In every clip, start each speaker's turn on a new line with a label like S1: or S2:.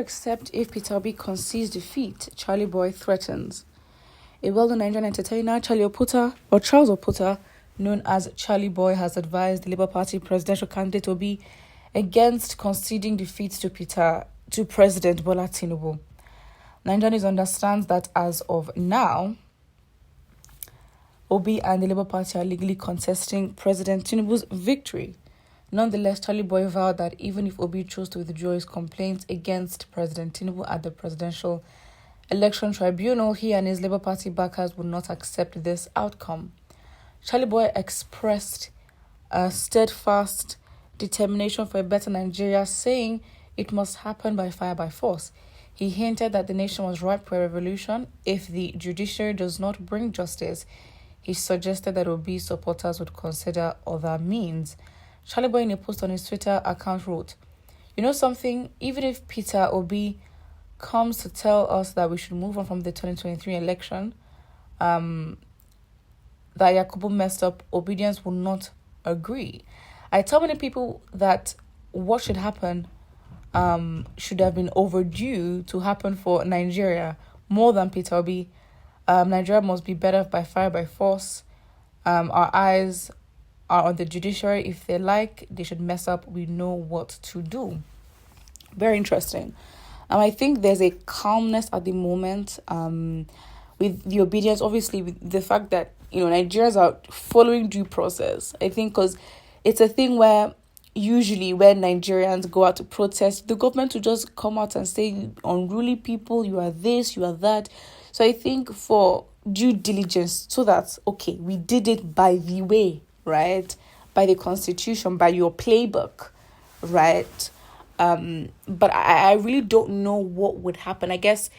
S1: accept if Peter Obi concedes defeat, Charlie Boy threatens. A well-known Nigerian entertainer, Charles Oputa, known as Charlie Boy, has advised the Labour Party presidential candidate Obi against conceding defeat to President Bola Tinubu. Nigerian News understands that as of now, Obi and the Labour Party are legally contesting President Tinubu's victory. Nonetheless, Charlie Boy vowed that even if Obi chose to withdraw his complaints against President Tinubu at the Presidential Election Tribunal, he and his Labour Party backers would not accept this outcome. Charlie Boy expressed a steadfast determination for a better Nigeria, saying it must happen by fire by force. He hinted that the nation was ripe for a revolution if the judiciary does not bring justice. He suggested that Obi's supporters would consider other means. Charlie Boy, in a post on his Twitter account, wrote, "You know something? Even if Peter Obi comes to tell us that we should move on from the 2023 election, that Yakubu messed up, obedience will not agree. I tell many people that what should happen should have been overdue to happen for Nigeria more than Peter Obi. Nigeria must be better by fire by force. Our eyes are on the judiciary. If they like, they should mess up. We know what to do." Very interesting. I think there's a calmness at the moment with the obedience, obviously, with the fact that, Nigerians are following due process. I think because it's a thing where usually when Nigerians go out to protest, the government will just come out and say, unruly people, you are this, you are that. So I think for due diligence, so that, okay, we did it by the way, right? By the constitution, by your playbook, right? But I really don't know what would happen. I guess,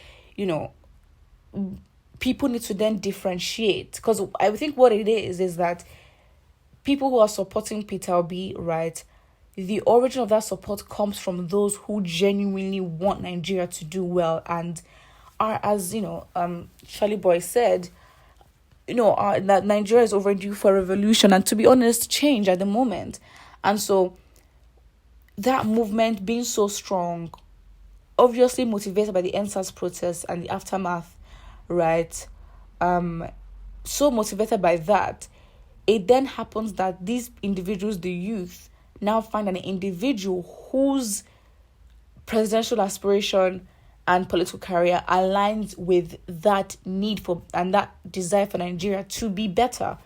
S1: people need to then differentiate, because I think what it is that people who are supporting Peter Obi, right, the origin of that support comes from those who genuinely want Nigeria to do well and are, as Charlie Boy said, that Nigeria is overdue for a revolution and, to be honest, change at the moment. And so that movement being so strong, obviously motivated by the NSAS protests and the aftermath, right? So motivated by that, it then happens that these individuals, the youth, now find an individual whose presidential aspiration and political career aligns with that need for and that desire for Nigeria to be better,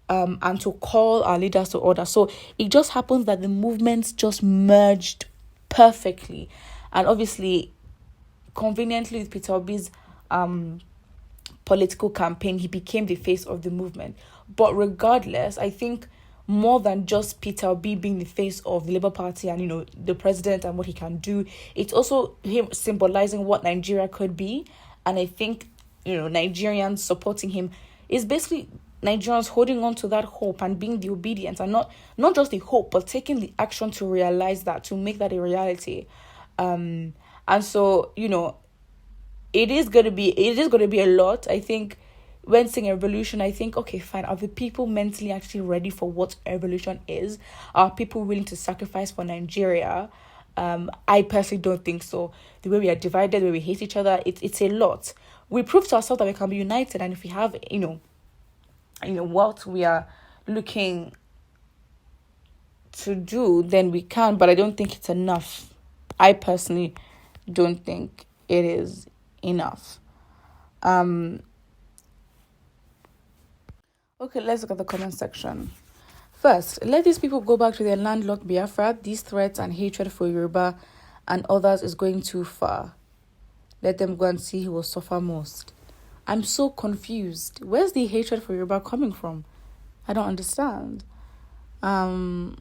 S1: and to call our leaders to order. So it just happens that the movements just merged perfectly, and obviously, conveniently, with Peter Obi's political campaign, he became the face of the movement. But regardless, I think more than just Peter Obi being the face of the Labour Party and, the president and what he can do, it's also him symbolizing what Nigeria could be. And I think, Nigerians supporting him is basically Nigerians holding on to that hope and being the obedience, and not just the hope, but taking the action to realize that, to make that a reality. And so, it is going to be a lot. I think when saying a revolution, I think, okay, fine, are the people mentally actually ready for what a revolution is? Are people willing to sacrifice for Nigeria? I personally don't think so. The way we are divided, the way we hate each other, it's a lot. We prove to ourselves that we can be united, and if we have, what we are looking to do, then we can, but I don't think it's enough. I personally don't think it is enough. Okay, let's look at the comment section. First, let these people go back to their landlocked Biafra. These threats and hatred for Yoruba and others is going too far. Let them go and see who will suffer most. I'm so confused. Where's the hatred for Yoruba coming from? I don't understand. I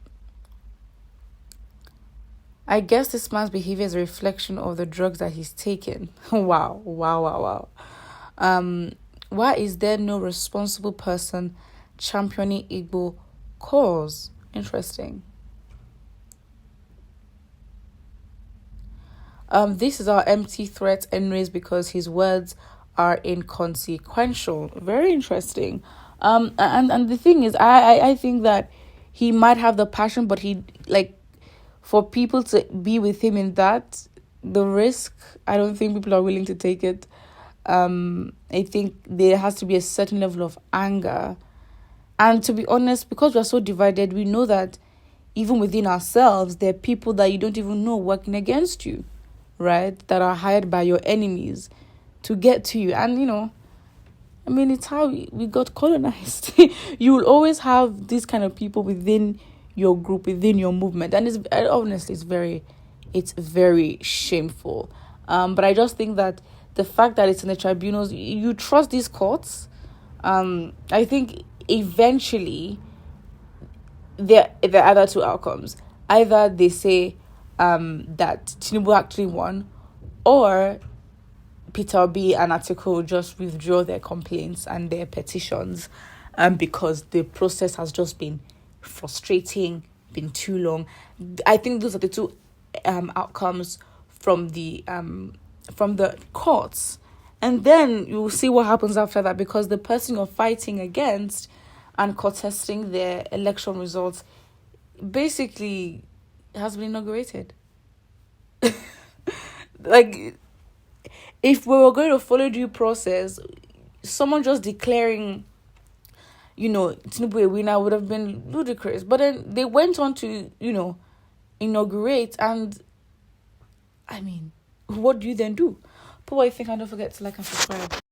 S1: guess this man's behavior is a reflection of the drugs that he's taken. Wow. Why is there no responsible person championing Igbo cause? Interesting. This is our empty threat anyways, because his words are inconsequential. Very interesting. And the thing is, I think that he might have the passion, but he, for people to be with him in that, the risk, I don't think people are willing to take it. I think there has to be a certain level of anger. And to be honest, because we're so divided, we know that even within ourselves, there are people that you don't even know working against you, right? That are hired by your enemies to get to you. And, I mean, it's how we got colonized. You will always have these kind of people within your group, within your movement. And honestly, it's very shameful. But I just think that the fact that it's in the tribunals, you trust these courts. I think eventually there are other two outcomes. Either they say that Tinubu actually won, or Peter Obi and Atiku just withdraw their complaints and their petitions, because the process has just been frustrating, been too long. I think those are the two outcomes from the courts, and then you will see what happens after that, because the person you're fighting against and contesting their election results basically has been inaugurated. Like, if we were going to follow due process, someone just declaring, Tinubu a winner would have been ludicrous. But then they went on to, inaugurate, and I mean, what do you then do? But I think, and don't forget to like and subscribe.